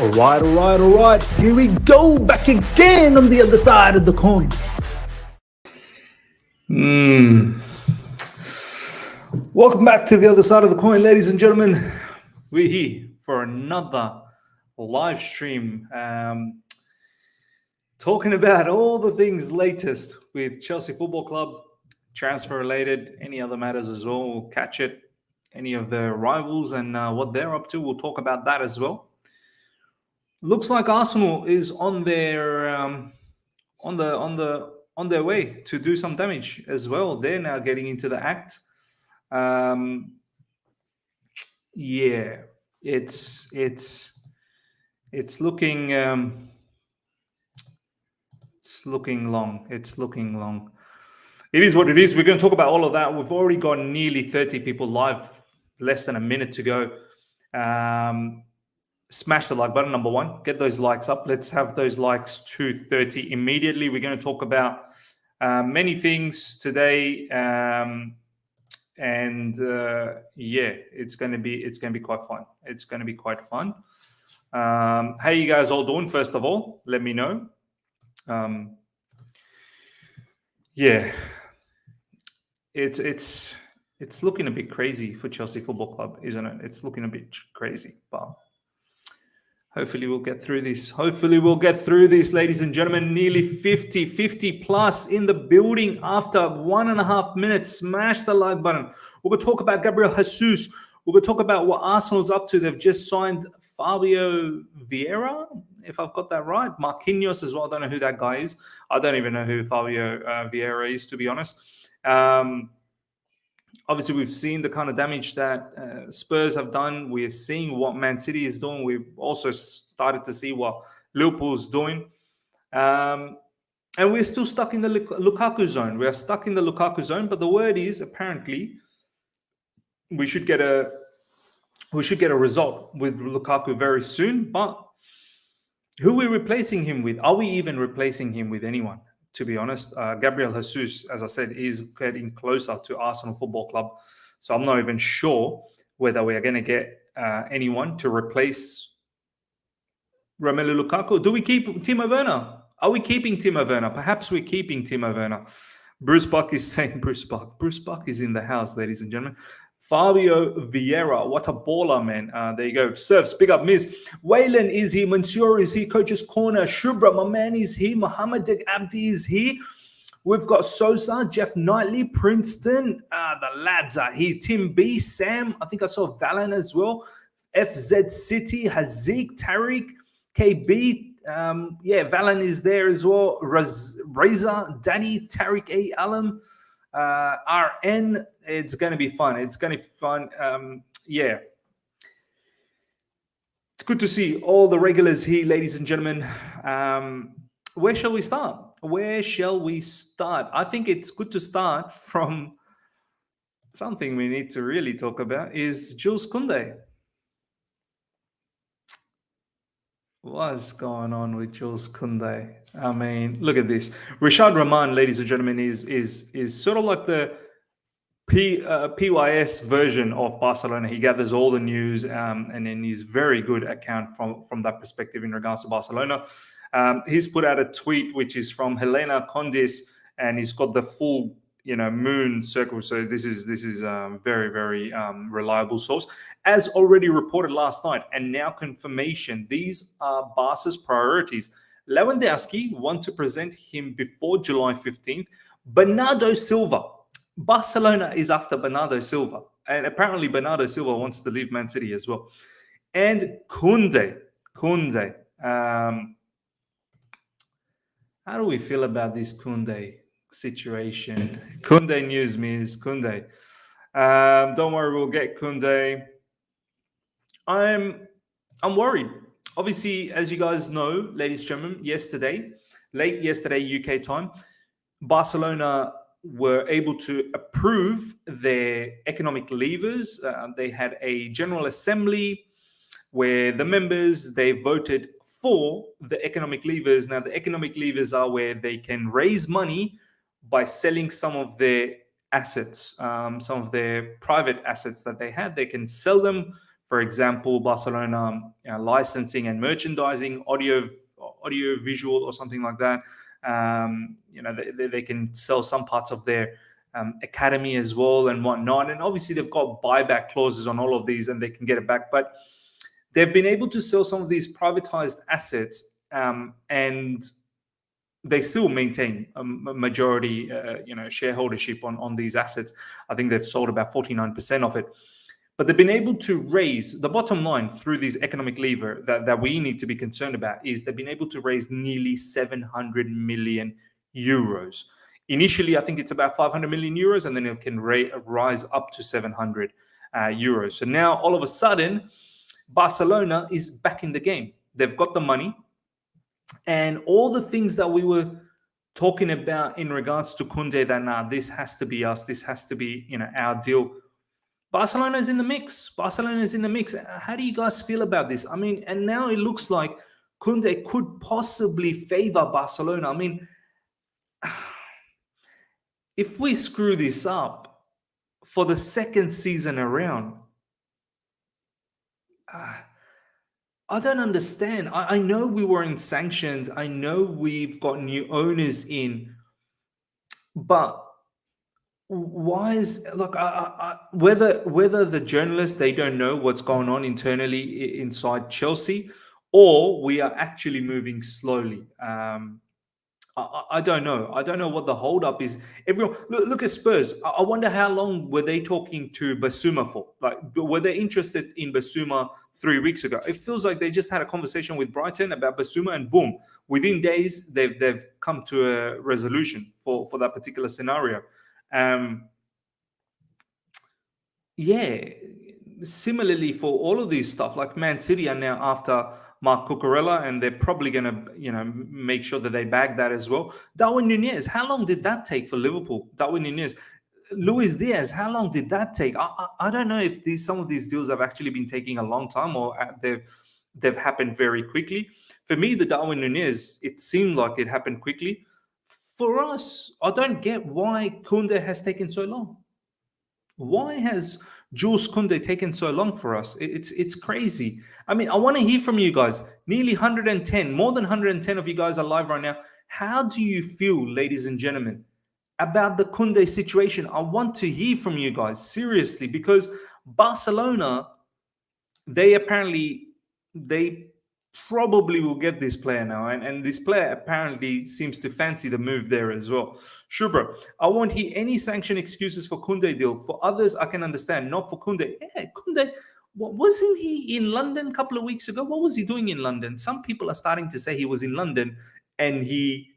All right. Here we go, back again on the other side of the coin. Welcome back to the other side of the coin, ladies and gentlemen. We're here for another live stream, talking about all the things latest with Chelsea Football Club, transfer related, any other matters as well. We'll catch it, any of the rivals and what they're up to. We'll talk about that as well. Looks like Arsenal is on their on their way to do some damage as well. They're now getting into the act. Yeah, it's looking it's looking long. It's looking long. It is what it is. We're going to talk about all of that. We've already got nearly 30 people live, less than a minute to go. Smash the like button, number one. Get those likes up. Let's have those likes to 30 immediately. We're going to talk about many things today, yeah, it's going to be quite fun. It's going to be quite fun. How you guys all doing? First of all, let me know. Yeah, it's looking a bit crazy for Chelsea Football Club, isn't it? It's looking a bit crazy, but hopefully we'll get through this. Ladies and gentlemen. Nearly 50 plus in the building after 1.5 minutes. Smash the like button. We're going to talk about Gabriel Jesus. We're going to talk about what Arsenal's up to. They've just signed Fabio Vieira, if I've got that right. Marquinhos as well. I don't know who that guy is. I don't even know who Fabio Vieira is, to be honest. Obviously, we've seen the kind of damage that Spurs have done. We're seeing what Man City is doing. We've also started to see what Liverpool's doing. And we're still stuck in the Lukaku zone. We are stuck in the Lukaku zone, but the word is apparently we should get a result with Lukaku very soon. But who are we replacing him with? Are we even replacing him with anyone? To be honest, Gabriel Jesus, as I said, is getting closer to Arsenal Football Club. So I'm not even sure whether we are going to get anyone to replace Romelu Lukaku. Do we keep Timo Werner? Are we keeping Timo Werner? Perhaps we're keeping Timo Werner. Bruce Buck is saying Bruce Buck. Bruce Buck is in the house, ladies and gentlemen. Fabio Vieira, what a baller, man. There you go. Surfs, big up, Miz. Waylon is here. Mansour is here. Coach's Corner. Shubra, my man, is here. Mohammed Abdi is here. We've got Sosa, Jeff Knightley, Princeton. The lads are here. Tim B, Sam. I think I saw Valen as well. FZ City, Hazik, Tariq, KB. Yeah, Valen is there as well. Reza, Danny, Tariq A. Alam. RN, it's going to be fun. Yeah. It's good to see all the regulars here, ladies and gentlemen. Where shall we start? I think it's good to start from something we need to really talk about is Jules Kounde. What's going on with Jules Kounde? I mean, look at this. Rashad Rahman, ladies and gentlemen, is sort of like the PYS version of Barcelona. He gathers all the news, and then he's very good account from that perspective in regards to Barcelona. He's put out a tweet which is from Helena Condis, and he's got the full moon circle. So this is a very, very reliable source. As already reported last night, and now confirmation, these are Barca's priorities. Lewandowski want to present him before July 15th. Bernardo Silva. Barcelona is after Bernardo Silva. And apparently Bernardo Silva wants to leave Man City as well. And Kounde. How do we feel about this Kounde situation? Kounde news means Kounde. Don't worry, we'll get Kounde. I'm worried. Obviously, as you guys know, ladies and gentlemen, late yesterday UK time, Barcelona were able to approve their economic levers. They had a general assembly where the members, they voted for the economic levers. Now, the economic levers are where they can raise money by selling some of their assets, some of their private assets that they had. They can sell them For example, Barcelona licensing and merchandising, audio visual or something like that. They can sell some parts of their academy as well and whatnot. And obviously they've got buyback clauses on all of these and they can get it back. But they've been able to sell some of these privatized assets and they still maintain a majority shareholdership on these assets. I think they've sold about 49% of it. But they've been able to raise the bottom line through these economic lever that we need to be concerned about is they've been able to raise nearly 700 million euros. Initially, I think it's about 500 million euros, and then it can rise up to 700 euros. So now, all of a sudden, Barcelona is back in the game. They've got the money, and all the things that we were talking about in regards to Kounde, that this has to be us, this has to be our deal. Barcelona is in the mix. Barcelona is in the mix. How do you guys feel about this? I mean, and now it looks like Kounde could possibly favor Barcelona. I mean, if we screw this up for the second season around, I don't understand. I know we were in sanctions. I know we've got new owners in, but why is whether the journalists, they don't know what's going on internally inside Chelsea, or we are actually moving slowly. I don't know. I don't know what the holdup is. Everyone, look at Spurs. I wonder how long were they talking to Basuma for? Like, were they interested in Basuma 3 weeks ago? It feels like they just had a conversation with Brighton about Basuma, and boom, within days they've come to a resolution for that particular scenario. Similarly for all of these stuff, like Man City are now after Marc Cucurella, and they're probably going to, make sure that they bag that as well. Darwin Nunez, how long did that take for Liverpool? Darwin Nunez, Luis Diaz, how long did that take? I don't know if some of these deals have actually been taking a long time or they've happened very quickly. For me, the Darwin Nunez, it seemed like it happened quickly. For us, I don't get why Kounde has taken so long. Why has Jules Kounde taken so long for us? It's crazy. I mean, I want to hear from you guys. Nearly 110, more than 110 of you guys are live right now. How do you feel, ladies and gentlemen, about the Kounde situation? I want to hear from you guys, seriously, because Barcelona, they probably will get this player now, and this player apparently seems to fancy the move there as well. Shubra, I won't hear any sanction excuses for Kounde deal. For others, I can understand, not for Kounde. Yeah, Kounde, wasn't he in London a couple of weeks ago? What was he doing in London? Some people are starting to say he was in London and he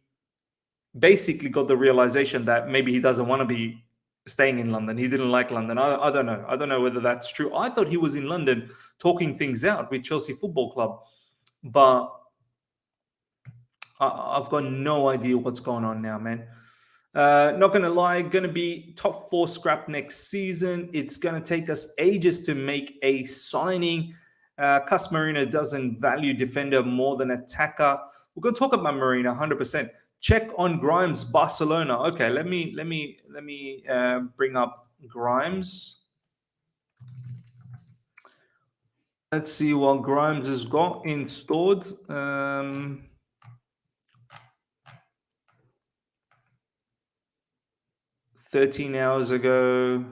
basically got the realization that maybe he doesn't want to be staying in London. He didn't like London. I don't know. I don't know whether that's true. I thought he was in London talking things out with Chelsea Football Club. But I've got no idea what's going on now, man. Not going to lie, going to be top 4 scrap next season. It's going to take us ages to make a signing. Cus Marina doesn't value defender more than attacker. We're going to talk about Marina 100%. Check on Grimes, Barcelona. Okay, let me bring up Grimes. Let's see what Grimes has got installed. 13 hours ago.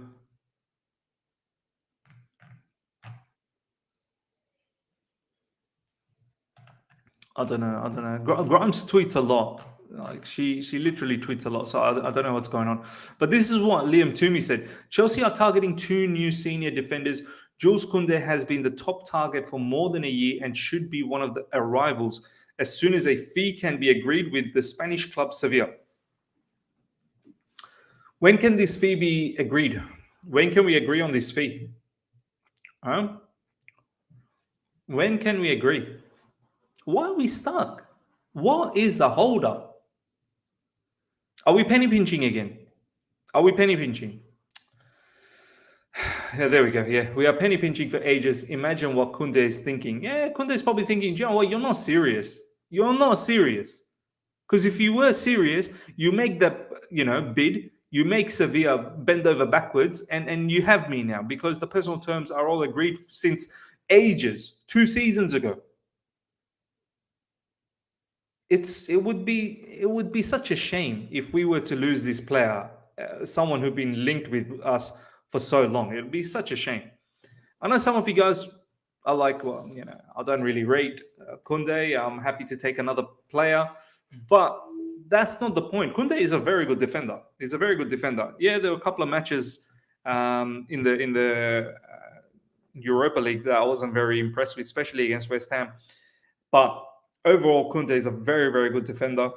I don't know. Grimes tweets a lot. Like she literally tweets a lot. So I don't know what's going on. But this is what Liam Toomey said. Chelsea are targeting 2 new senior defenders. Jules Kounde has been the top target for more than a year and should be one of the arrivals as soon as a fee can be agreed with the Spanish club Sevilla. When can this fee be agreed? When can we agree on this fee? When can we agree? Why are we stuck? What is the holdup? Are we penny pinching again? Are we penny pinching? Yeah, there we go. Yeah, we are penny pinching for ages. Imagine what Kounde is thinking. Yeah, Kounde is probably thinking, you know what, you're not serious. You're not serious. Because if you were serious, you make the bid, you make Sevilla bend over backwards, and you have me now because the personal terms are all agreed since ages, 2 seasons ago. It would be such a shame if we were to lose this player, someone who'd been linked with us for so long. It would be such a shame. I know some of you guys are like, well, I don't really rate Kounde. I'm happy to take another player, but that's not the point. Kounde is a very good defender. He's a very good defender. Yeah, there were a couple of matches in the Europa League that I wasn't very impressed with, especially against West Ham. But overall, Kounde is a very, very good defender.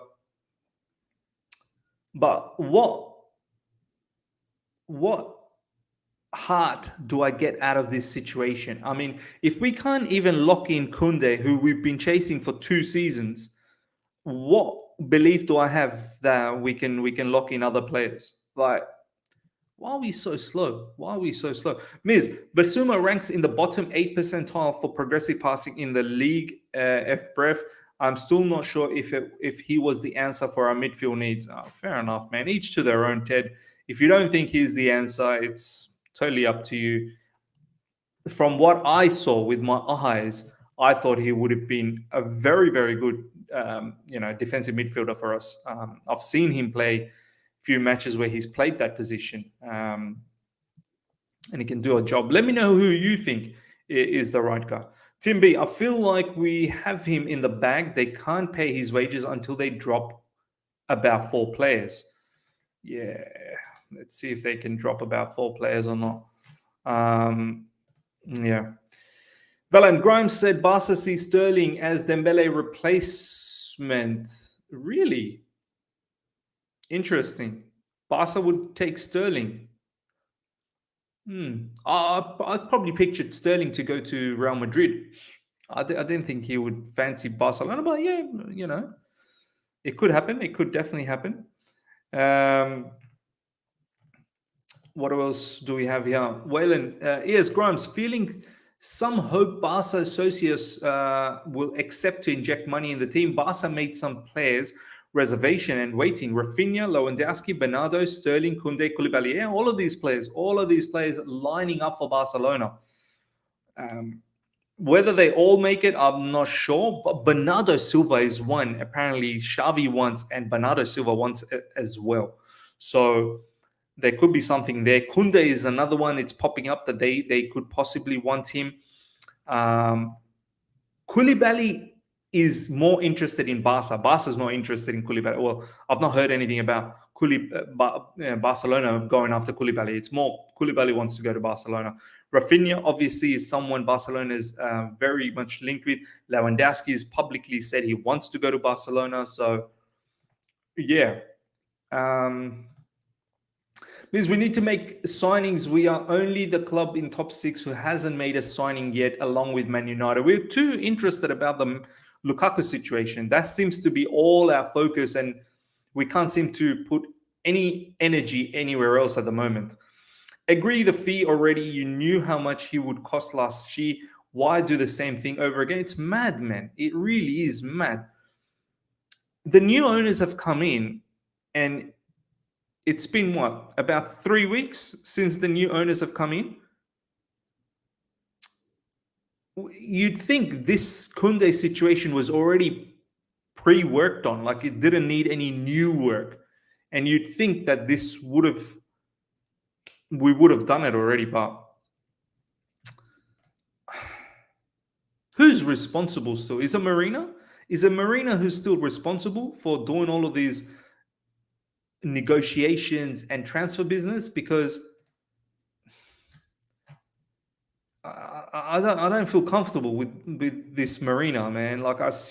But what heart do I get out of this situation? I mean, if we can't even lock in Kounde, who we've been chasing for 2 seasons, what belief do I have that we can lock in other players? Like, why are we so slow? Miz, Basuma ranks in the bottom 8 percentile for progressive passing in the league, FBref. I'm still not sure if he was the answer for our midfield needs. Oh, fair enough, man. Each to their own, Ted. If you don't think he's the answer, it's totally up to you. From what I saw with my eyes, I thought he would have been a very, very good, defensive midfielder for us. I've seen him play a few matches where he's played that position, and he can do a job. Let me know who you think is the right guy. Tim B, I feel like we have him in the bag. They can't pay his wages until they drop about 4 players. Yeah, let's see if they can drop about 4 players or not. Yeah. Valan Grimes said Barca sees Sterling as Dembele replacement. Really? Interesting. Barca would take Sterling. I probably pictured Sterling to go to Real Madrid. I didn't think he would fancy Barcelona, but yeah, it could happen. It could definitely happen. What else do we have here? Waylon, yes, Grimes, feeling some hope Barca associates will accept to inject money in the team. Barca made some players reservation and waiting. Rafinha, Lewandowski, Bernardo, Sterling, Kounde, Koulibaly. Yeah, all of these players lining up for Barcelona. Whether they all make it, I'm not sure. But Bernardo Silva is one. Apparently, Xavi wants, and Bernardo Silva wants it as well. So there could be something there. Kounde is another one. It's popping up that they could possibly want him. Koulibaly is more interested in Barca. Barca's not interested in Koulibaly. Well, I've not heard anything about Barcelona going after Koulibaly. It's more Koulibaly wants to go to Barcelona. Rafinha obviously is someone Barcelona is very much linked with. Lewandowski has publicly said he wants to go to Barcelona. So, yeah. Because we need to make signings. We are only the club in top 6 who hasn't made a signing yet, along with Man United. We're too interested about the Lukaku situation. That seems to be all our focus, and we can't seem to put any energy anywhere else at the moment. Agree the fee already. You knew how much he would cost last year. Why do the same thing over again? It's mad, man. It really is mad. The new owners have come in, and it's been what, about 3 weeks since the new owners have come in? You'd think this Kounde situation was already pre-worked on, like it didn't need any new work. And you'd think that we would have done it already, but who's responsible still? Is it Marina? Is it Marina who's still responsible for doing all of these negotiations and transfer business? Because I don't feel comfortable with this Marina, man. Like, it's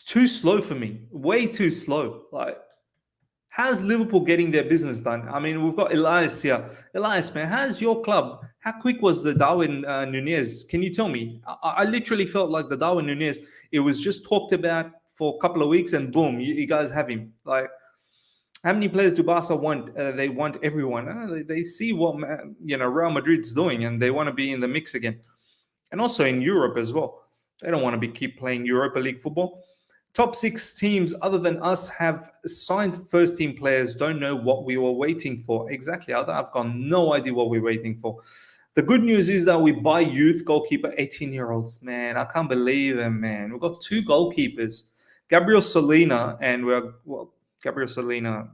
too slow for me. Way too slow. Like, how's Liverpool getting their business done? I mean, we've got Elias here. Elias, man, how's your club? How quick was the Darwin Nunez? Can you tell me? I literally felt like the Darwin Nunez, it was just talked about for a couple of weeks and boom, you guys have him. Like, how many players do Barca want? They want everyone. They see what Real Madrid's doing, and they want to be in the mix again. And also in Europe as well. They don't want to keep playing Europa League football. Top 6 teams other than us have signed first-team players. Don't know what we were waiting for. Exactly. I've got no idea what we're waiting for. The good news is that we buy youth goalkeeper 18-year-olds. Man, I can't believe it, man. We've got 2 goalkeepers, Gabriel Solina, and Gabriel Solina,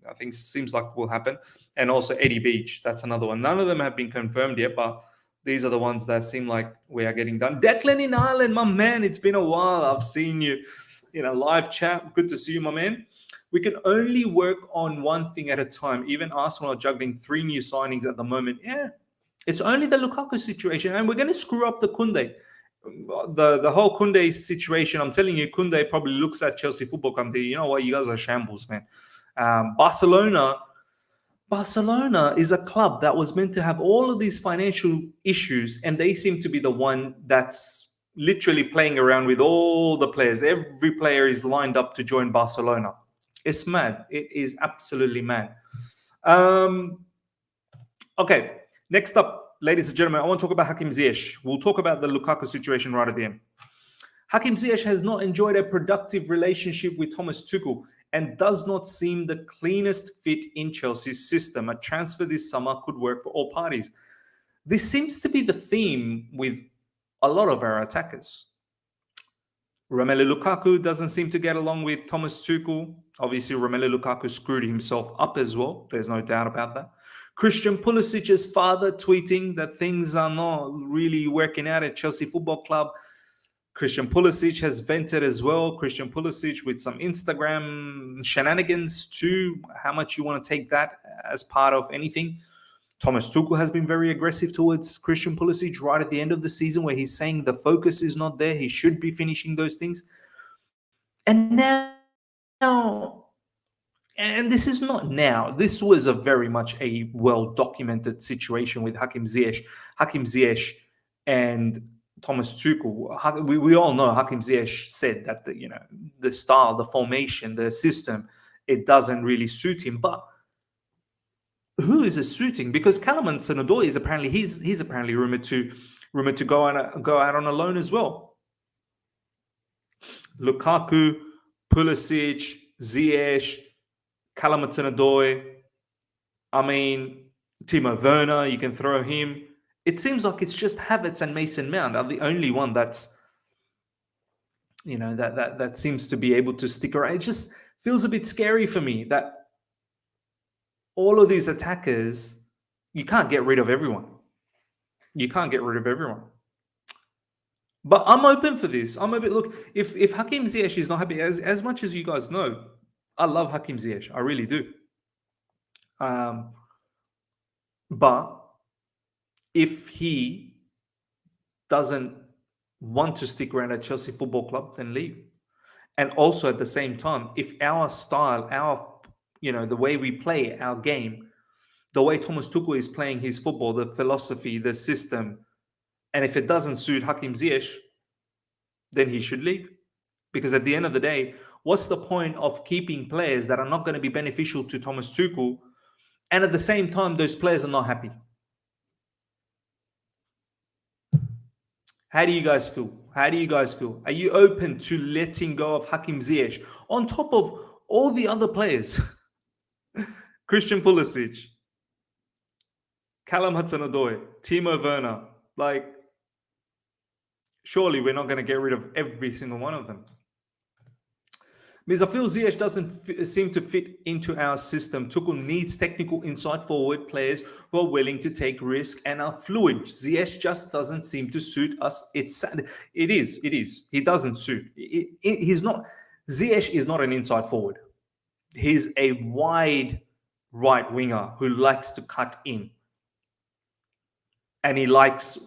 I think seems like will happen, and also Eddie Beach. That's another one. None of them have been confirmed yet, but these are the ones that seem like we are getting done. Declan in Ireland, my man. It's been a while. I've seen you in a live chat. Good to see you, my man. We can only work on one thing at a time. Even Arsenal are juggling 3 new signings at the moment. Yeah, it's only the Lukaku situation, and we're going to screw up the Kounde. The whole Kounde situation. I'm telling you, Kounde probably looks at Chelsea Football Club. You know what? You guys are shambles, man. Barcelona is a club that was meant to have all of these financial issues, and they seem to be the one that's literally playing around with all the players. Every player is lined up to join Barcelona. It's mad. It is absolutely mad. Okay, next up, ladies and gentlemen, I want to talk about Hakim Ziyech. We'll talk about the Lukaku situation right at the end. Hakim Ziyech has not enjoyed a productive relationship with Thomas Tuchel and does not seem the cleanest fit in Chelsea's system. A transfer this summer could work for all parties. This seems to be the theme with a lot of our attackers. Romelu Lukaku doesn't seem to get along with Thomas Tuchel. Obviously, Romelu Lukaku screwed himself up as well. There's no doubt about that. Christian Pulisic's father tweeting that things are not really working out at Chelsea Football Club. Christian Pulisic has vented as well. Christian Pulisic with some Instagram shenanigans too. How much you want to take that as part of anything? Thomas Tuchel has been very aggressive towards Christian Pulisic right at the end of the season, where he's saying the focus is not there. He should be finishing those things. And now, and this is not now, this was a very much a well-documented situation with Hakim Ziyech and Thomas Tuchel. We all know Hakim Ziyech said that the style, the formation, the system, it doesn't really suit him. But who is it suiting? Because Callum Hudson-Odoi is apparently he's apparently rumored to go out on a loan as well. Lukaku, Pulisic, Ziyech, Callum Hudson-Odoi. I mean, Timo Werner, you can throw him. It seems like it's just Havertz and Mason Mount are the only one that's that seems to be able to stick around. It just feels a bit scary for me that all of these attackers, you can't get rid of everyone. You can't get rid of everyone. But I'm open for this. Look, if Hakim Ziyech is not happy, as much as you guys know, I love Hakim Ziyech. I really do. But if he doesn't want to stick around at Chelsea Football Club, then leave. And also at the same time, if our style, the way we play our game, the way Thomas Tuchel is playing his football, the philosophy, the system, and if it doesn't suit Hakim Ziyech, then he should leave. Because at the end of the day, what's the point of keeping players that are not going to be beneficial to Thomas Tuchel, and at the same time, those players are not happy? How do you guys feel? Are you open to letting go of Hakim Ziyech on top of all the other players? Christian Pulisic, Callum Hudson-Odoi, Timo Werner. Like, surely we're not going to get rid of every single one of them. Because I feel Ziyech doesn't seem to fit into our system. Tuchel needs technical inside forward players who are willing to take risk and are fluid. Ziyech just doesn't seem to suit us. It's sad. It is. He doesn't suit. He's not. Ziyech is not an inside forward. He's a wide right winger who likes to cut in. And he likes,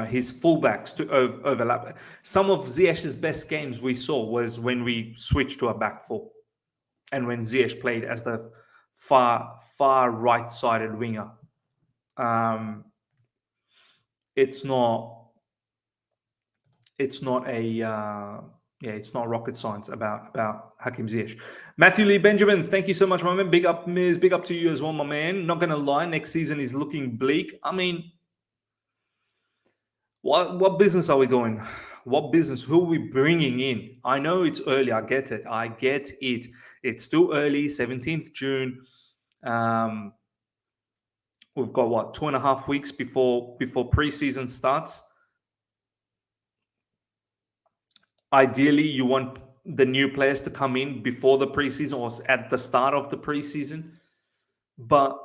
his fullbacks to overlap. Some of Ziyech's best games we saw was when we switched to a back four, and when Ziyech played as the far right-sided winger. It's not rocket science about Hakim Ziyech. Matthew Lee Benjamin, thank you so much, my man. Big up, Miz. Big up to you as well, my man. Not gonna lie, next season is looking bleak. I mean, what business are we doing? What business? Who are we bringing in? I know it's early. I get it. It's too early. 17th June. We've got what, 2.5 weeks before preseason starts. Ideally, you want the new players to come in before the preseason or at the start of the preseason. But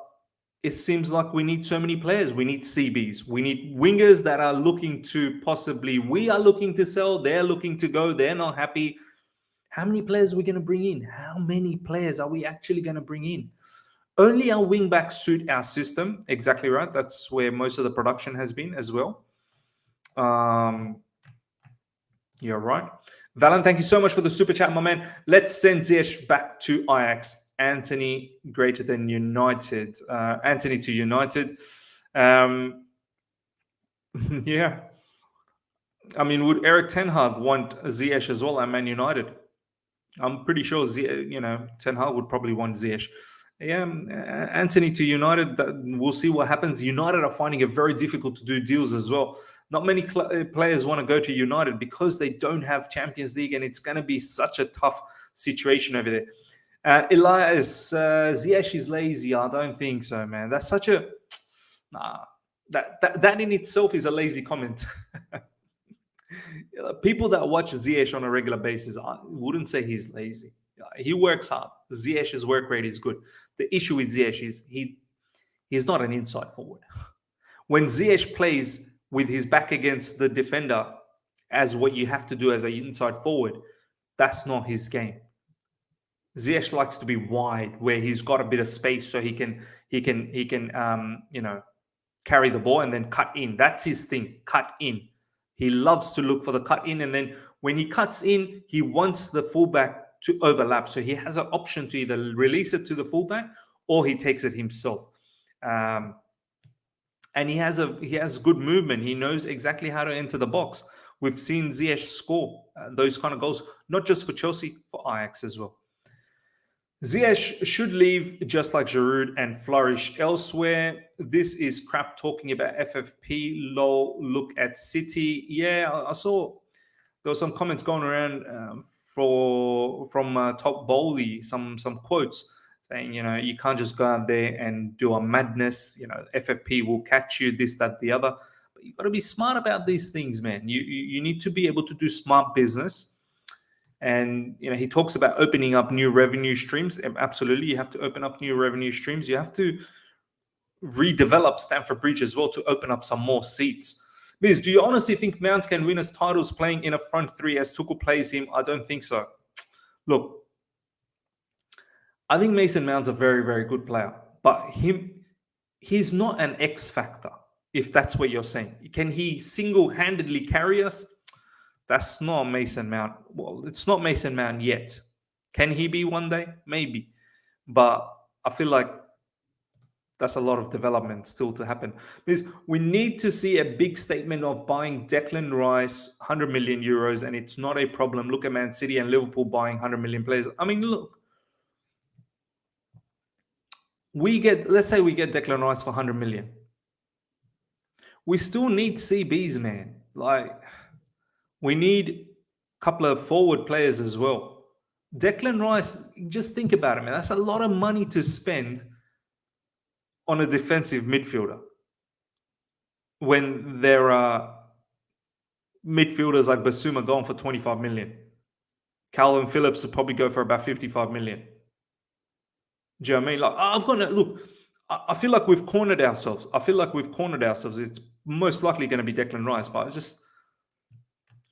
it seems like we need so many players. We need CBs. We need wingers that are looking to possibly, we are looking to sell. They're looking to go. They're not happy. How many players are we going to bring in? How many players are we actually going to bring in? Only our wing backs suit our system. Exactly right. That's where most of the production has been as well. You're right. Valen, thank you so much for the super chat, my man. Let's send Ziyech back to Ajax. Anthony greater than United. Anthony to United. Yeah. I mean, would Eric Ten Hag want Ziyech as well at Man United? I'm pretty sure Ten Hag would probably want Ziyech. Yeah, Anthony to United. We'll see what happens. United are finding it very difficult to do deals as well. Not many players want to go to United because they don't have Champions League, and it's going to be such a tough situation over there. Elias, Ziyech is lazy. I don't think so, man. That's such a that in itself is a lazy comment. People that watch Ziyech on a regular basis, I wouldn't say he's lazy. He works hard. Ziyech's work rate is good. The issue with Ziyech is he's not an inside forward. When Ziyech plays with his back against the defender, as what you have to do as an inside forward, that's not his game. Ziyech likes to be wide, where he's got a bit of space so he can carry the ball and then cut in. That's his thing. Cut in. He loves to look for the cut in, and then when he cuts in, he wants the fullback to overlap. So he has an option to either release it to the fullback or he takes it himself. And he has good movement. He knows exactly how to enter the box. We've seen Ziyech score those kind of goals, not just for Chelsea, for Ajax as well. Ziyech should leave just like Giroud and flourish elsewhere. This is crap talking about FFP. Look at City. Yeah, I saw there were some comments going around from Top Bowley, some quotes saying, you can't just go out there and do a madness. FFP will catch you, this, that, the other. But you've got to be smart about these things, man. You need to be able to do smart business. And he talks about opening up new revenue streams. Absolutely, you have to open up new revenue streams. You have to redevelop Stamford Bridge as well to open up some more seats. Biz, do you honestly think Mount can win us titles playing in a front three as Tuchel plays him? I don't think so. Look, I think Mason Mount's a very, very good player, but he's not an X factor, if that's what you're saying. Can he single-handedly carry us? That's not Mason Mount. Well, it's not Mason Mount yet. Can he be one day? Maybe. But I feel like that's a lot of development still to happen. Because we need to see a big statement of buying Declan Rice, 100 million euros, and it's not a problem. Look at Man City and Liverpool buying 100 million players. I mean, look. Let's say we get Declan Rice for 100 million. We still need CBs, man. We need a couple of forward players as well. Declan Rice, just think about it, man. That's a lot of money to spend on a defensive midfielder when there are midfielders like Basuma going for 25 million. Calvin Phillips will probably go for about 55 million. Do you know what I mean? Look, I feel like we've cornered ourselves. It's most likely going to be Declan Rice, but just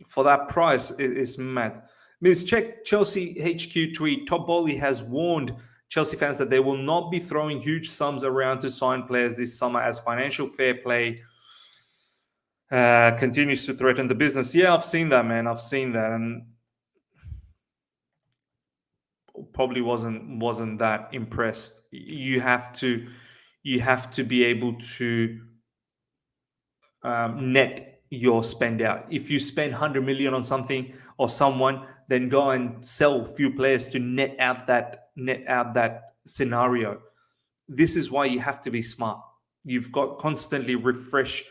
for that price, it's mad. Ms. Check Chelsea HQ tweet. Top Bowley has warned Chelsea fans that they will not be throwing huge sums around to sign players this summer as financial fair play continues to threaten the business. Yeah, I've seen that, man. I've seen that, and probably wasn't that impressed. You have to be able to net your spend out. If you spend 100 million on something or someone, then go and sell a few players to net out that scenario. This is why you have to be smart. You've got constantly refresh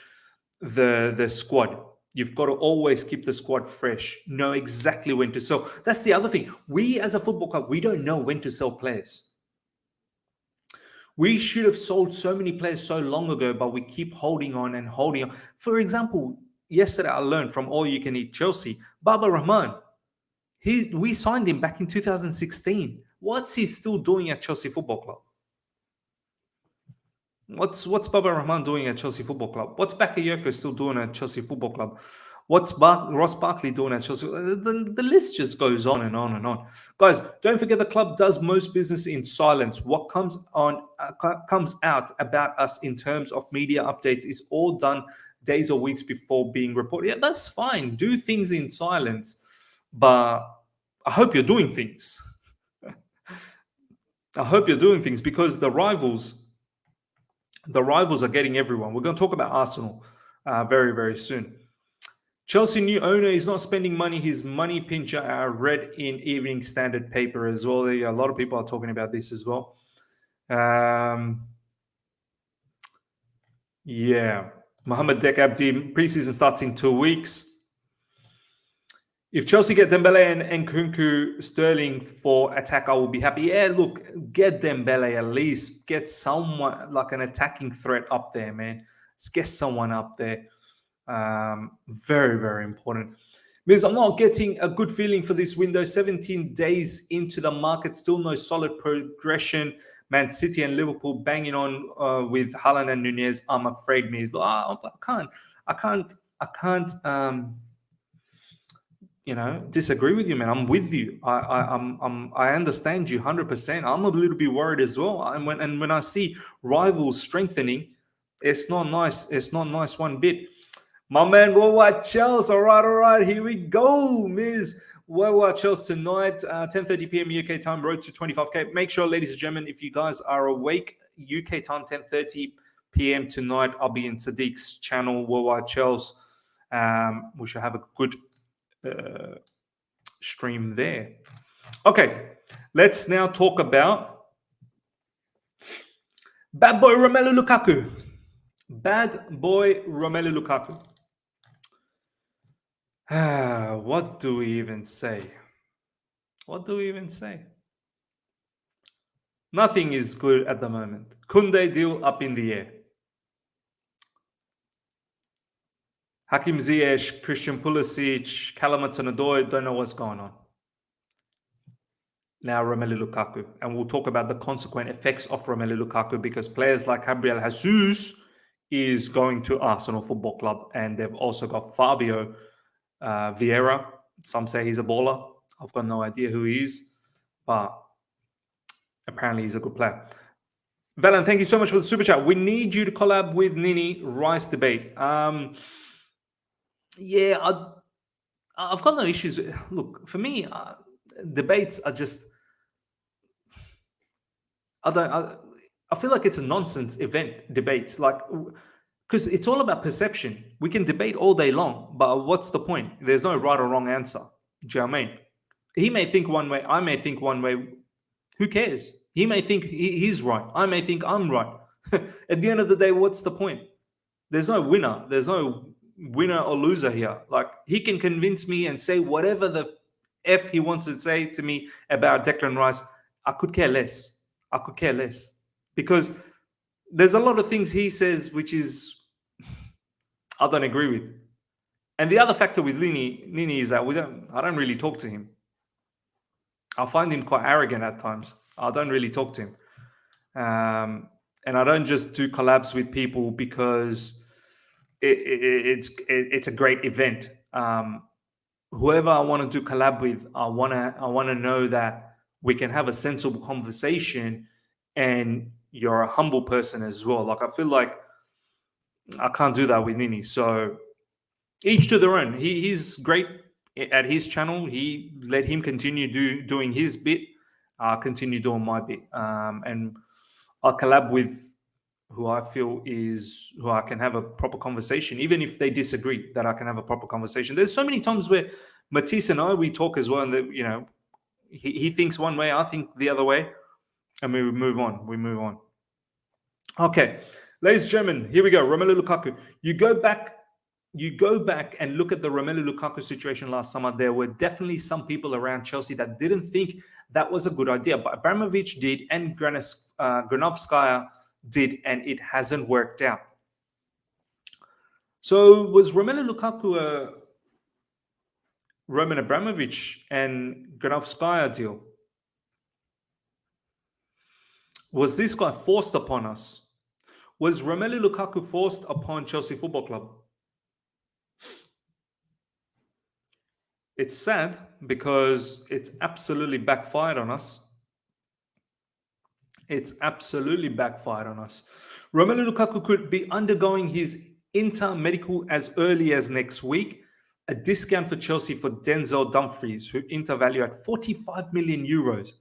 the squad. You've got to always keep the squad fresh. Know exactly when to sell. That's the other thing. We as a football club, we don't know when to sell players. We should have sold so many players so long ago, but we keep holding on and holding on. For example, yesterday I learned from All You Can Eat Chelsea, Baba Rahman. We signed him back in 2016. What's he still doing at Chelsea Football Club? What's Baba Rahman doing at Chelsea Football Club? What's Bakayoko still doing at Chelsea Football Club? What's Ross Barkley doing at Chelsea? The list just goes on and on and on. Guys, don't forget the club does most business in silence. What comes out about us in terms of media updates is all done days or weeks before being reported. Yeah, that's fine. Do things in silence, but I hope you're doing things. I hope you're doing things because the rivals are getting everyone. We're going to talk about Arsenal very, very soon. Chelsea new owner is not spending money. His money pincher read in Evening Standard paper as well. A lot of people are talking about this as well. Yeah. Mohamed Dek Abdi, preseason starts in 2 weeks. If Chelsea get Dembele and Nkunku Sterling for attack, I will be happy. Yeah, look, get Dembele at least. Get someone like an attacking threat up there, man. Let's get someone up there. Very, very important. Because I'm not getting a good feeling for this window. 17 days into the market, still no solid progression. Man City and Liverpool banging on with Haaland and Nunez. I'm afraid, Miz. I can't. Disagree with you, man. I'm with you. I understand you 100%. I'm a little bit worried as well. And when I see rivals strengthening, it's not nice. It's not nice one bit. My man, Worldwide Chelsea. All right. Here we go, Miz. Worldwide Chelsea tonight, 10:30 p.m. UK time, road to 25K. Make sure, ladies and gentlemen, if you guys are awake, UK time, 10:30 p.m. tonight, I'll be in Sadiq's channel, Worldwide Chelsea. We should have a good stream there. Okay, let's now talk about bad boy Romelu Lukaku. Bad boy Romelu Lukaku. What do we even say? Nothing is good at the moment. Kounde deal up in the air. Hakim Ziyech, Christian Pulisic, Callum Hudson-Odoi, don't know what's going on. Now Romelu Lukaku. And we'll talk about the consequent effects of Romelu Lukaku because players like Gabriel Jesus is going to Arsenal Football Club. And they've also got Fabio Vieira. Some say he's a baller. I've got no idea who he is. But apparently he's a good player. Valan, thank you so much for the super chat. We need you to collab with Nini. Rice debate. Yeah, I've got no issues. Look, for me, debates are just. I feel like it's a nonsense event. Debates, like, because it's all about perception. We can debate all day long, but what's the point? There's no right or wrong answer. Do you know what I mean? He may think one way. I may think one way. Who cares? He may think he's right. I may think I'm right. At the end of the day, what's the point? There's no winner. There's no winner or loser here. Like, he can convince me and say whatever the F he wants to say to me about Declan Rice. I could care less. Because there's a lot of things he says which is I don't agree with. And the other factor with Nini is that I don't really talk to him. I find him quite arrogant at times. I don't really talk to him. And I don't just do collabs with people because it's a great event. Whoever I want to do collab with, I want to know that we can have a sensible conversation and you're a humble person as well. Like, I feel like I can't do that with Nini. So each to their own. He's great at his channel. Let him continue doing his bit. I'll continue doing my bit. And I'll collab with who I feel who I can have a proper conversation, even if they disagree, that I can have a proper conversation. There's so many times where Matisse and I, we talk as well, and he thinks one way, I think the other way, and we move on. Okay, ladies and gentlemen, here we go. Romelu Lukaku. You go back you go back and look at the Romelu Lukaku situation last summer, there were definitely some people around Chelsea that didn't think that was a good idea. But Abramovich did, and Granovskaia did, and it hasn't worked out. So was Romelu Lukaku a Roman Abramovich and Granovskaia deal? Was this guy forced upon us? Was Romelu Lukaku forced upon Chelsea Football Club? It's sad because it's absolutely backfired on us. It's absolutely backfired on us. Romelu Lukaku could be undergoing his Inter medical as early as next week. A discount for Chelsea for Denzel Dumfries, who Inter value at 45 million euros.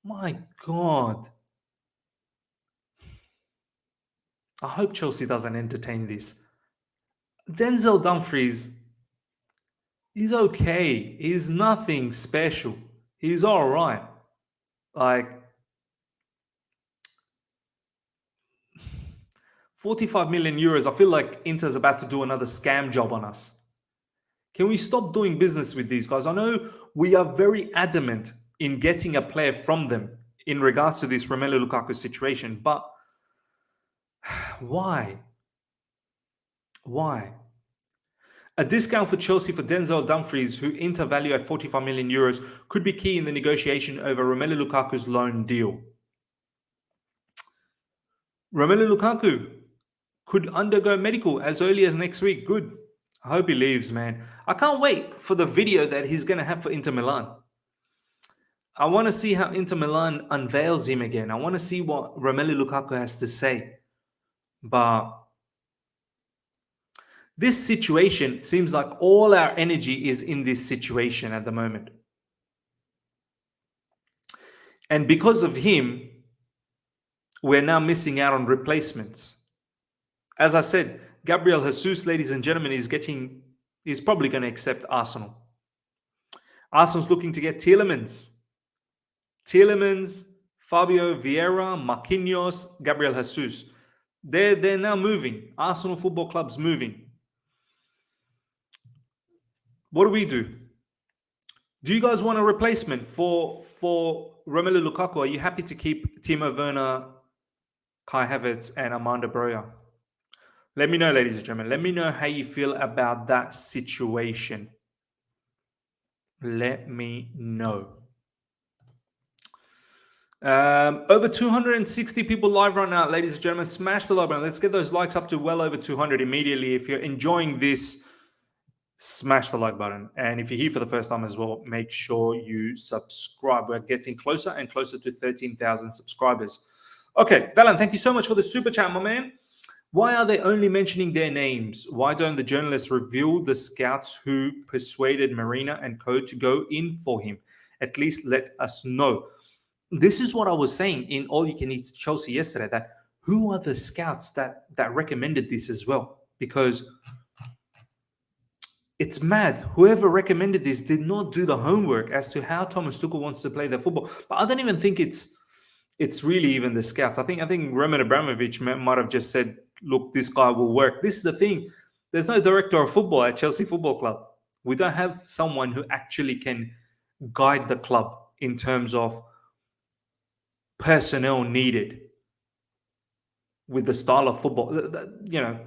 My God. I hope Chelsea doesn't entertain this. Denzel Dumfries, he's okay. He's nothing special. He's all right. Like, 45 million euros. I feel like Inter's about to do another scam job on us. Can we stop doing business with these guys? I know we are very adamant in getting a player from them in regards to this Romelu Lukaku situation, but why? Why? A discount for Chelsea for Denzel Dumfries, who Inter value at 45 million euros, could be key in the negotiation over Romelu Lukaku's loan deal. Romelu Lukaku could undergo medical as early as next week. Good. I hope he leaves, man. I can't wait for the video that he's going to have for Inter Milan. I want to see how Inter Milan unveils him again. I want to see what Romelu Lukaku has to say. But this situation seems like all our energy is in this situation at the moment. And because of him, we're now missing out on replacements. As I said, Gabriel Jesus, ladies and gentlemen, is probably going to accept Arsenal. Arsenal's looking to get Tielemans, Fabio Vieira, Marquinhos, Gabriel Jesus. They're now moving. Arsenal Football Club's moving. What do? Do you guys want a replacement for Romelu Lukaku? Are you happy to keep Timo Werner, Kai Havertz, and Armando Broja? Let me know, ladies and gentlemen. Let me know how you feel about that situation. Let me know. Over 260 people live right now, ladies and gentlemen. Smash the like button. Let's get those likes up to well over 200 immediately. If you're enjoying this, smash the like button. And if you're here for the first time as well, make sure you subscribe. We're getting closer and closer to 13,000 subscribers. Okay, Valen, thank you so much for the super chat, my man. Why are they only mentioning their names? Why don't the journalists reveal the scouts who persuaded Marina and co to go in for him? At least let us know. This is what I was saying in All You Can Eat Chelsea yesterday, that who are the scouts that recommended this as well? Because it's mad. Whoever recommended this did not do the homework as to how Thomas Tuchel wants to play their football. But I don't even think it's really even the scouts. I think Roman Abramovich might have just said, look, this guy will work. This is the thing. There's no director of football at Chelsea Football Club. We don't have someone who actually can guide the club in terms of personnel needed with the style of football. You know,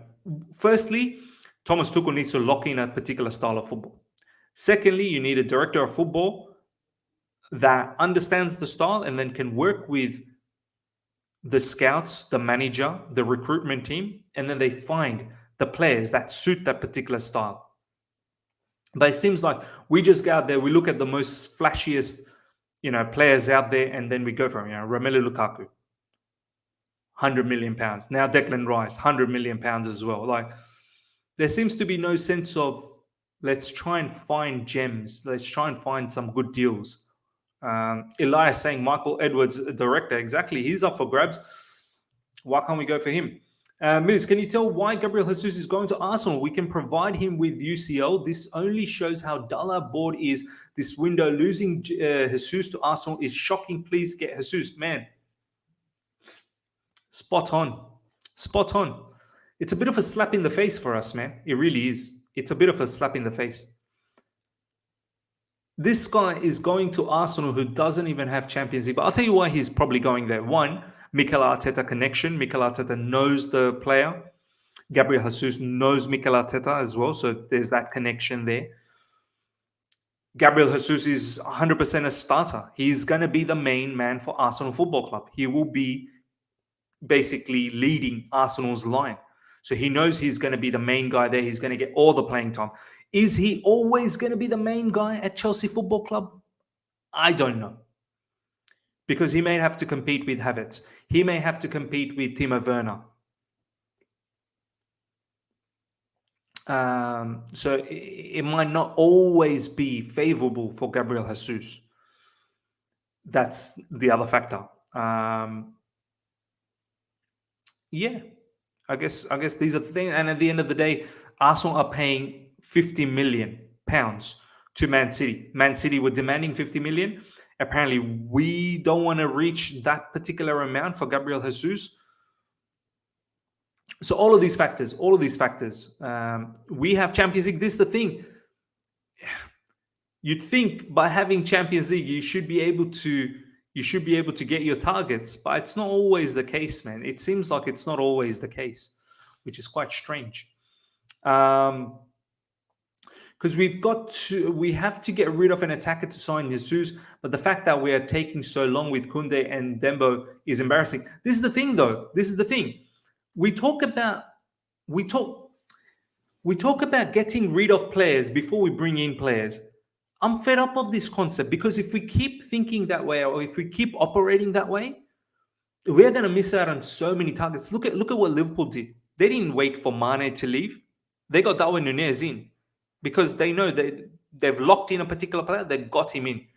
firstly, Thomas Tuchel needs to lock in a particular style of football. Secondly, you need a director of football that understands the style and then can work with the scouts, the manager, the recruitment team, and then they find the players that suit that particular style. But it seems like we just go out there, we look at the most flashiest, players out there, and then we go from, Romelu Lukaku, 100 million pounds. Now Declan Rice, 100 million pounds as well. Like, there seems to be no sense of, let's try and find gems. Let's try and find some good deals. Elias saying Michael Edwards, director. Exactly. He's up for grabs. Why can't we go for him? Miz, can you tell why Gabriel Jesus is going to Arsenal? We can provide him with UCL. This only shows how dull our board is this window. Losing Jesus to Arsenal is shocking. Please get Jesus. Man, spot on. Spot on. It's a bit of a slap in the face for us, man. It really is. It's a bit of a slap in the face. This guy is going to Arsenal, who doesn't even have Champions League. But I'll tell you why he's probably going there. One, Mikel Arteta connection. Mikel Arteta knows the player. Gabriel Jesus knows Mikel Arteta as well. So there's that connection there. Gabriel Jesus is 100% a starter. He's going to be the main man for Arsenal Football Club. He will be basically leading Arsenal's line. So he knows he's going to be the main guy there. He's going to get all the playing time. Is he always going to be the main guy at Chelsea Football Club? I don't know. Because he may have to compete with Havertz. He may have to compete with Timo Werner. So it might not always be favorable for Gabriel Jesus. That's the other factor. Yeah, I guess these are the things. And at the end of the day, Arsenal are paying £50 million to Man City. Man City were demanding 50 million. Apparently, we don't want to reach that particular amount for Gabriel Jesus. So all of these factors, we have Champions League. This is the thing. You'd think by having Champions League, you should be able to get your targets, but it's not always the case, man. It seems like it's not always the case, which is quite strange. Because we have to get rid of an attacker to sign Jesus, but the fact that we are taking so long with Kounde and Dembo is embarrassing. This is the thing, though. This is the thing. We talk about getting rid of players before we bring in players. I'm fed up of this concept, because if we keep thinking that way, or if we keep operating that way, we're going to miss out on so many targets. Look at what Liverpool did. They didn't wait for Mane to leave. They got Darwin Núñez in because they know they've locked in a particular player. They got him in.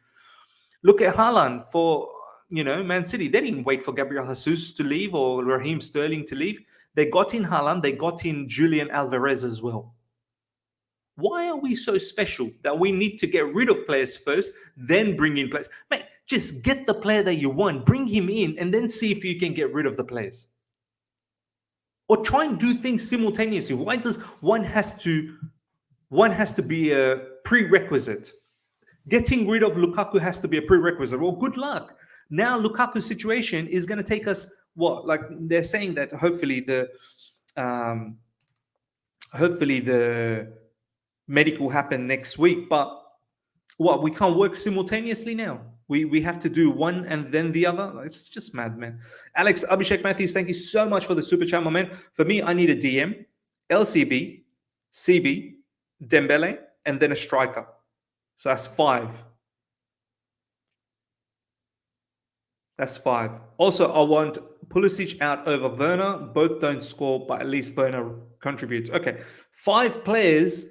Look at Haaland for Man City. They didn't wait for Gabriel Jesus to leave or Raheem Sterling to leave. They got in Haaland. They got in Julian Alvarez as well. Why are we so special that we need to get rid of players first, then bring in players? Mate, just get the player that you want, bring him in, and then see if you can get rid of the players. Or try and do things simultaneously. Why does one has to be a prerequisite? Getting rid of Lukaku has to be a prerequisite. Well, good luck. Now Lukaku's situation is going to take us, like they're saying that hopefully the medical happen next week, but we can't work simultaneously now. We have to do one and then the other. It's just mad, man. Alex Abhishek Matthews, thank you so much for the super chat, my man. For me, I need a DM, LCB, CB, Dembele, and then a striker. So that's 5. That's 5. Also, I want Pulisic out over Werner. Both don't score, but at least Werner contributes. Okay, 5 players.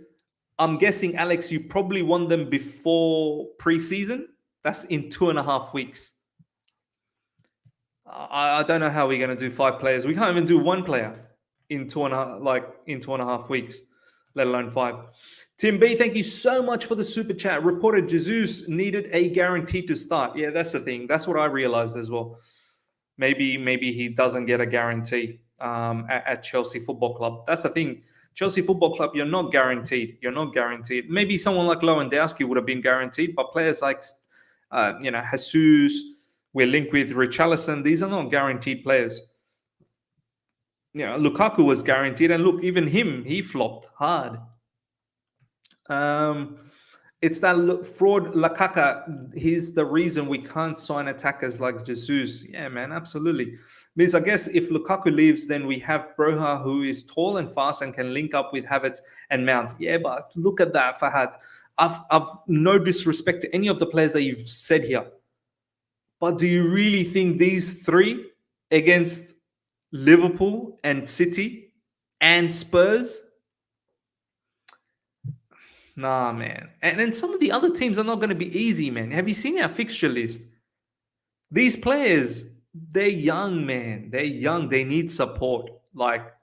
I'm guessing, Alex, you probably want them before preseason. That's in 2.5 weeks. I don't know how we're going to do 5 players. We can't even do 1 player in 2.5 weeks, let alone 5. Tim B, thank you so much for the super chat. Reported Jesus needed a guarantee to start. Yeah, that's the thing. That's what I realized as well. Maybe he doesn't get a guarantee at Chelsea Football Club. That's the thing. Chelsea Football Club, you're not guaranteed. Maybe someone like Lewandowski would have been guaranteed, but players like, Jesus, we're linked with Richarlison. These are not guaranteed players. Lukaku was guaranteed, and look, even him, he flopped hard. It's that fraud Lukaku. He's the reason we can't sign attackers like Jesus. Yeah, man, absolutely. Means I guess if Lukaku leaves, then we have Broha, who is tall and fast and can link up with Havertz and Mount. Yeah, but look at that, Fahad. I've no disrespect to any of the players that you've said here, but do you really think these 3 against Liverpool and City and Spurs? Nah, man. And then some of the other teams are not going to be easy, man. Have you seen our fixture list? These players, they're young, man. They're young. They need support. Like,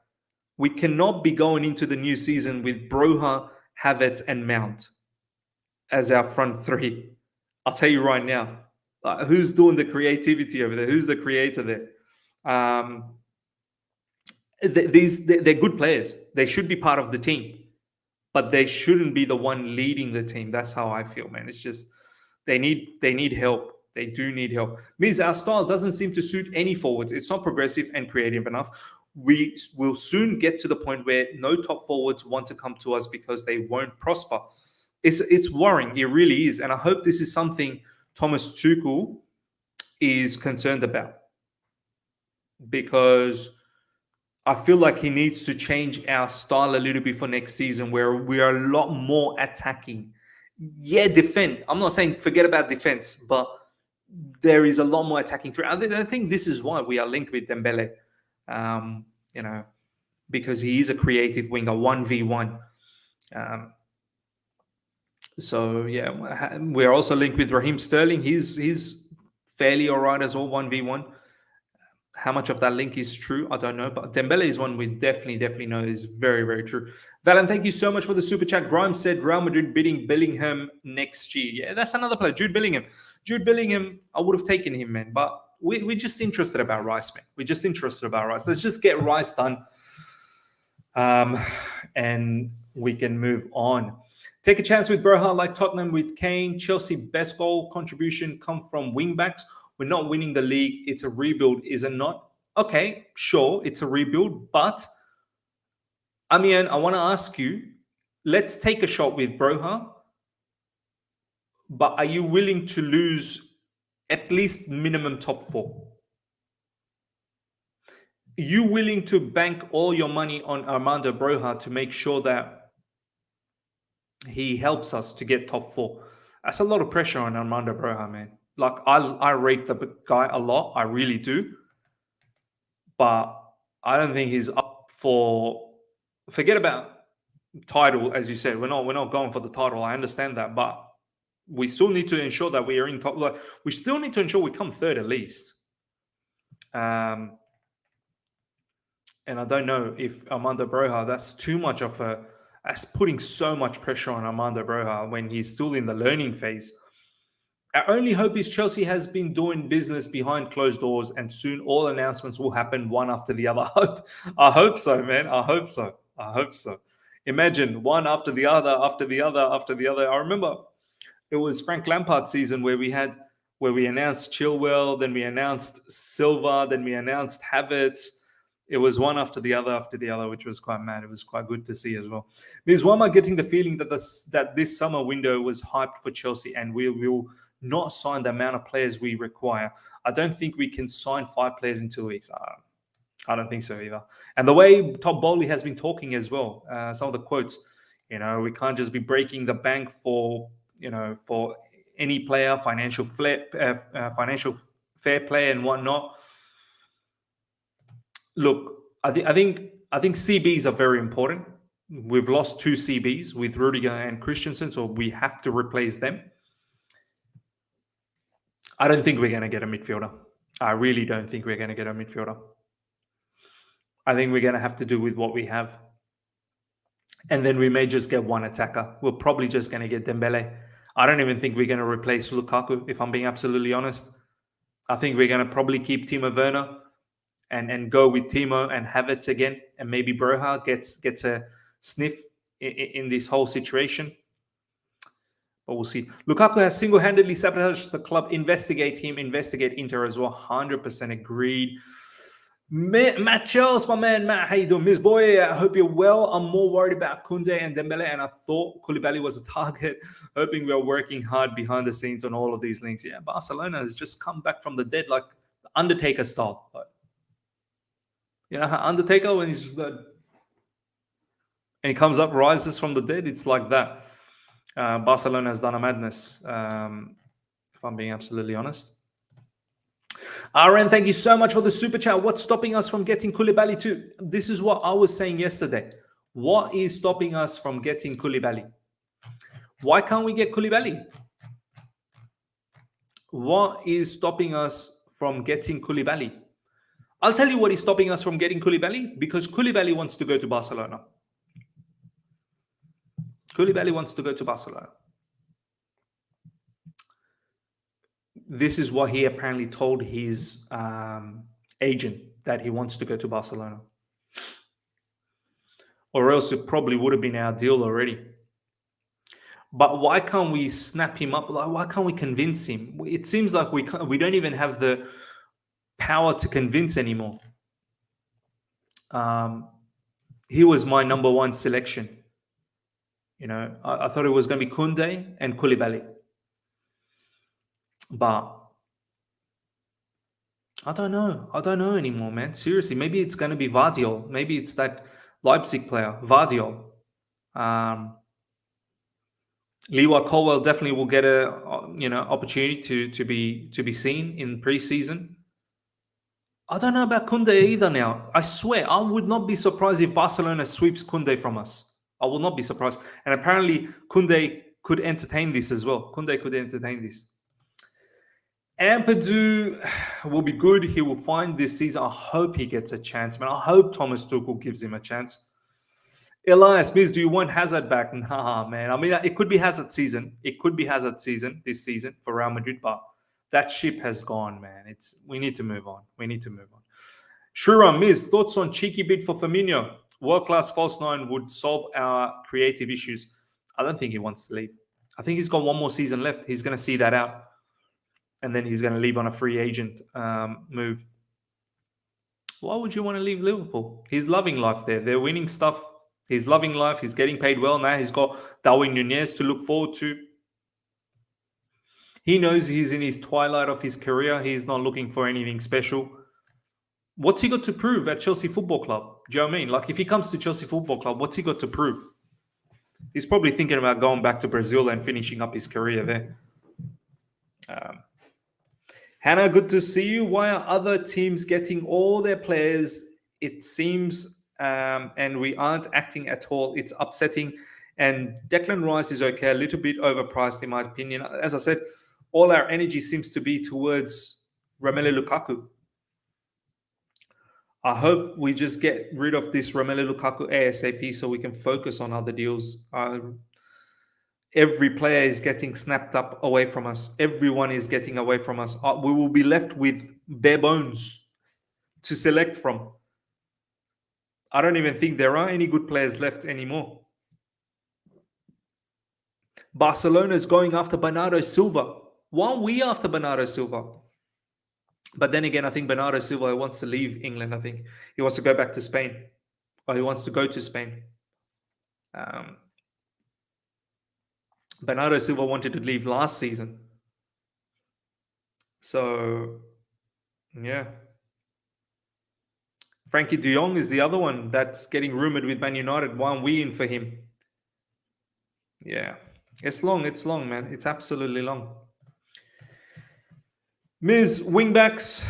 we cannot be going into the new season with Broha, Havertz, and Mount as our front 3. I'll tell you right now. Who's doing the creativity over there? Who's the creator there? they're good players. They should be part of the team, but they shouldn't be the one leading the team. That's how I feel, man. It's just they need help. They do need help. Means our style doesn't seem to suit any forwards. It's not progressive and creative enough. We will soon get to the point where no top forwards want to come to us because they won't prosper. It's worrying. It really is. And I hope this is something Thomas Tuchel is concerned about, because I feel like he needs to change our style a little bit for next season, where we are a lot more attacking. Yeah, defend. I'm not saying forget about defense, but there is a lot more attacking through. I think this is why we are linked with Dembele, because he is a creative winger, 1v1. So yeah, we're also linked with Raheem Sterling. He's fairly all right as well, 1v1. How much of that link is true, I don't know. But Dembele is one we definitely know is very, very true. Valen, thank you so much for the super chat. Grimes said Real Madrid bidding Bellingham next year. Yeah, that's another player, Jude Bellingham. Jude Bellingham, I would have taken him, man. But we're just interested about Rice, man. We're just interested about Rice. Let's just get Rice done, and we can move on. Take a chance with Broha like Tottenham with Kane. Chelsea best goal contribution come from wingbacks. We're not winning the league. It's a rebuild, is it not? Okay, sure, it's a rebuild. But, Amian, I want to ask you, let's take a shot with Broha. But are you willing to lose at least minimum top 4? Are you willing to bank all your money on Armando Broja to make sure that he helps us to get top 4? That's a lot of pressure on Armando Broja, man. Like, I rate the guy a lot. I really do. But I don't think he's up for... Forget about title, as you said. We're not going for the title. I understand that. But we still need to ensure that we are in top... Like, we still need to ensure we come third at least. And I don't know if Armando Broja, that's too much of a... That's putting so much pressure on Armando Broja when he's still in the learning phase. Our only hope is Chelsea has been doing business behind closed doors, and soon all announcements will happen one after the other. I hope so, man. I hope so. Imagine one after the other, after the other, after the other. I remember it was Frank Lampard's season where we announced Chilwell, then we announced Silva, then we announced Havertz. It was one after the other, which was quite mad. It was quite good to see as well. Ms. Wama getting the feeling that this summer window was hyped for Chelsea, and we will not sign the amount of players we require. I don't think we can sign 5 players in 2 weeks. I don't think so either. And the way Todd Bowley has been talking as well, some of the quotes, we can't just be breaking the bank for any player, financial fair play and whatnot. Look, I think CBs are very important. We've lost 2 CBs with Rudiger and Christensen, so we have to replace them. I don't think we're going to get a midfielder. I really don't think we're going to get a midfielder. I think we're going to have to do with what we have. And then we may just get one attacker. We're probably just going to get Dembele. I don't even think we're going to replace Lukaku, if I'm being absolutely honest. I think we're going to probably keep Timo Werner and go with Timo and Havertz again. And maybe Broja gets a sniff in this whole situation. But we'll see. Lukaku has single-handedly sabotaged the club. Investigate him. Investigate Inter as well. 100% agreed. Matt Charles, my man. Matt, how you doing? Miss Boy, I hope you're well. I'm more worried about Kounde and Dembele, and I thought Koulibaly was a target. Hoping we are working hard behind the scenes on all of these links. Yeah, Barcelona has just come back from the dead like the Undertaker style. You know how Undertaker, when he's dead and he comes up, rises from the dead? It's like that. Barcelona has done a madness, if I'm being absolutely honest. Aaron, thank you so much for the super chat. What's stopping us from getting Koulibaly too? This is what I was saying yesterday. What is stopping us from getting Koulibaly? Why can't we get Koulibaly? What is stopping us from getting Koulibaly? I'll tell you what is stopping us from getting Koulibaly, because Koulibaly wants to go to Barcelona. Koulibaly wants to go to Barcelona. This is what he apparently told his agent, that he wants to go to Barcelona. or else it probably would have been our deal already. But why can't we snap him up? Like, why can't we convince him? It seems like we don't even have the power to convince anymore. He was my number one selection. You know, I thought it was going to be Kounde and Koulibaly. But I don't know. I don't know anymore, man. Seriously, maybe it's going to be Vardiol. Maybe it's that Leipzig player, Vardiol. Lewa Colwell definitely will get a opportunity to be seen in preseason. I don't know about Kounde either now. I swear, I would not be surprised if Barcelona sweeps Kounde from us. I will not be surprised. And apparently, Kounde could entertain this as well. Kounde could entertain this. Ampadu will be good. He will find this season. I hope he gets a chance, man. I hope Thomas Tuchel gives him a chance. Elias, Miz, do you want Hazard back? Nah, man. I mean, it could be Hazard season. It could be Hazard season this season for Real Madrid, but that ship has gone, man. We need to move on. We need to move on. Shura, Miz, thoughts on cheeky bid for Firmino? World-class false nine would solve our creative issues. I don't think he wants to leave. I think he's got one more season left. He's going to see that out. And then he's going to leave on a free agent move. Why would you want to leave Liverpool? He's loving life there. They're winning stuff. He's loving life. He's getting paid well now. He's got Darwin Nunez to look forward to. He knows he's in his twilight of his career. He's not looking for anything special. What's he got to prove at Chelsea Football Club? Do you know what I mean? Like, if he comes to Chelsea Football Club, what's he got to prove? He's probably thinking about going back to Brazil and finishing up his career there. Hannah, good to see you. Why are other teams getting all their players, it seems, and we aren't acting at all? It's upsetting. And Declan Rice is okay, a little bit overpriced in my opinion. As I said, all our energy seems to be towards Romelu Lukaku. I hope we just get rid of this Romelu Lukaku ASAP so we can focus on other deals. Every player is getting snapped up away from us. Everyone is getting away from us. We will be left with bare bones to select from. I don't even think there are any good players left anymore. Barcelona is going after Bernardo Silva. Why are we after Bernardo Silva? But then again, I think Bernardo Silva wants to leave England. I think he wants to go back to Spain. Or he wants to go to Spain. Bernardo Silva wanted to leave last season. So, yeah. Frankie de Jong is the other one that's getting rumored with Man United. Why aren't we in for him? Yeah. It's long, man. It's absolutely long. Ms. Wingbacks,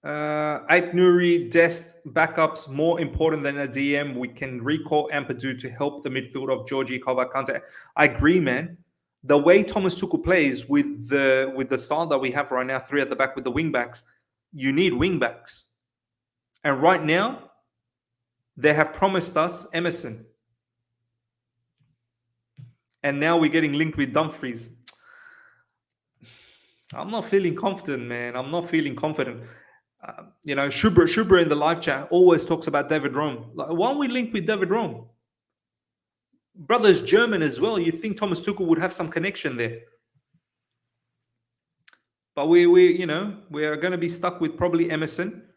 Ait Nouri, Dest, backups, more important than a DM. We can recall Ampadu to help the midfield of Georgie Kante. I agree, man. The way Thomas Tuchel plays with the style that we have right now, three at the back with the wingbacks, you need wingbacks. And right now, they have promised us Emerson. And now we're getting linked with Dumfries. I'm not feeling confident, man. I'm not feeling confident. Shubra in the live chat always talks about David Rome. Like, why don't we link with David Rome? Brother's German as well. You think Thomas Tuchel would have some connection there. But we are going to be stuck with probably Emerson.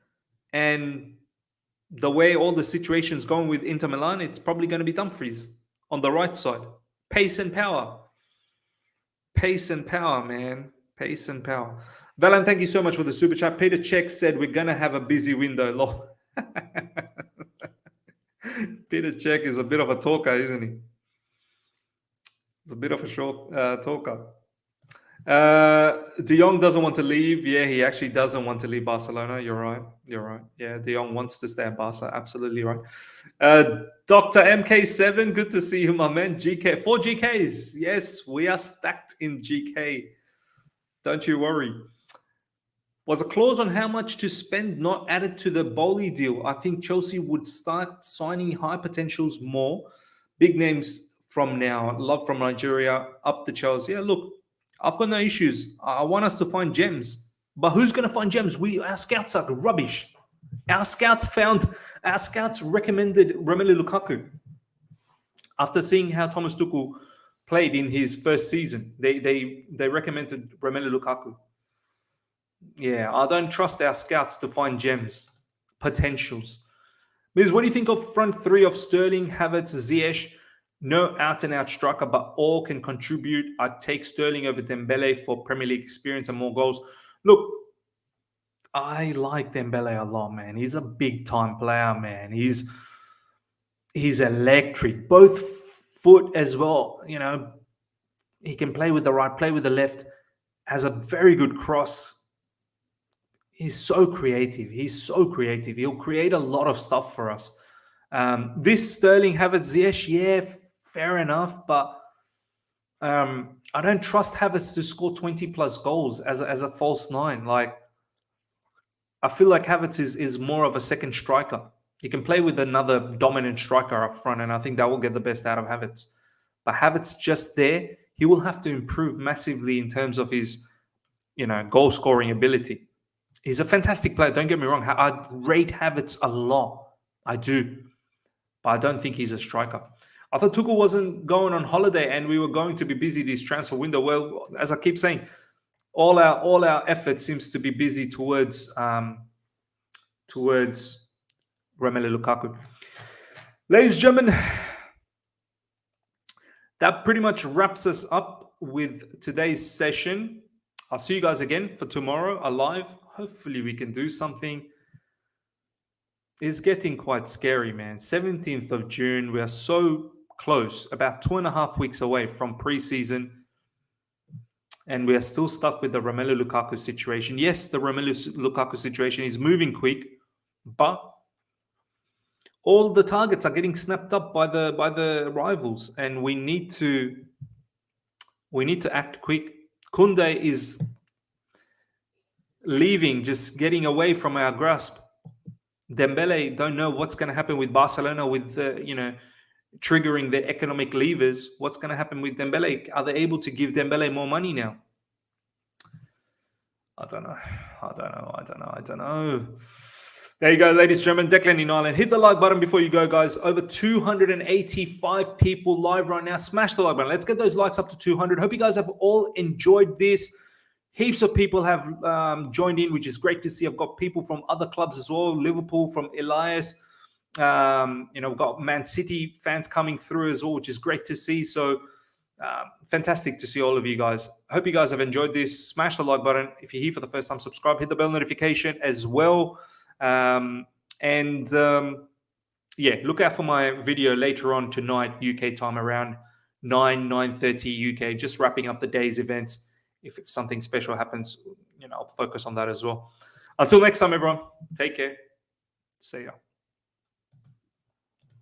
And the way all the situation's going with Inter Milan, it's probably going to be Dumfries on the right side. Pace and power. Pace and power, man. Pace and power. Valan, thank you so much for the super chat. Peter Cech said we're going to have a busy window. Peter Cech is a bit of a talker, isn't he? He's a bit of a short talker. De Jong doesn't want to leave. Yeah, he actually doesn't want to leave Barcelona. You're right. Yeah, De Jong wants to stay at Barca. Absolutely right. Dr. MK7, good to see you, my man. GK, 4 GKs. Yes, we are stacked in GK. Don't you worry. Was a clause on how much to spend not added to the Bowley deal? I think Chelsea would start signing high potentials more. Big names from now. Love from Nigeria up to Chelsea. Yeah, look, I've got no issues. I want us to find gems. But who's going to find gems? Our scouts are rubbish. Our scouts recommended Romelu Lukaku after seeing how Thomas Tuchel played in his first season. They recommended Romelu Lukaku. Yeah, I don't trust our scouts to find gems, potentials. Miz, what do you think of front three of Sterling, Havertz, Ziyech? No out-and-out striker, but all can contribute. I'd take Sterling over Dembele for Premier League experience and more goals. Look, I like Dembele a lot, man. He's a big-time player, man. He's electric. Both foot as well. You know, he can play with the right, play with the left. Has a very good cross. He's so creative. He'll create a lot of stuff for us. This Sterling, Havertz, Ziyech, yeah, fair enough. But I don't trust Havertz to score 20-plus goals as a false nine. Like, I feel like Havertz is more of a second striker. He can play with another dominant striker up front, and I think that will get the best out of Havertz. But Havertz just there, he will have to improve massively in terms of his, goal-scoring ability. He's a fantastic player, don't get me wrong. I rate Havertz a lot. I do. But I don't think he's a striker. I thought Tuchel wasn't going on holiday and we were going to be busy this transfer window. Well, as I keep saying, all our effort seems to be busy towards Romelu Lukaku. Ladies and gentlemen, that pretty much wraps us up with today's session. I'll see you guys again for tomorrow, alive. Hopefully we can do something. It's getting quite scary, man. 17th of June. We are so close, about 2.5 weeks away from preseason. And we are still stuck with the Romelu Lukaku situation. Yes, the Romelu Lukaku situation is moving quick, but all the targets are getting snapped up by the rivals, and we need to act quick. Kounde is leaving, just getting away from our grasp. Dembele, don't know what's going to happen with Barcelona with triggering their economic levers. What's going to happen with Dembele? Are they able to give Dembele more money now? I don't know. There you go, ladies and gentlemen. Declan in Ireland. Hit the like button before you go, guys. Over 285 people live right now. Smash the like button. Let's get those likes up to 200. Hope you guys have all enjoyed this. Heaps of people have joined in, which is great to see. I've got people from other clubs as well. Liverpool from Elias. We've got Man City fans coming through as well, which is great to see. So fantastic to see all of you guys. Hope you guys have enjoyed this. Smash the like button. If you're here for the first time, subscribe. Hit the bell notification as well. Look out for my video later on tonight, UK time, around 9:30 UK. Just wrapping up the day's events. If something special happens, I'll focus on that as well. Until next time, everyone. Take care. See ya.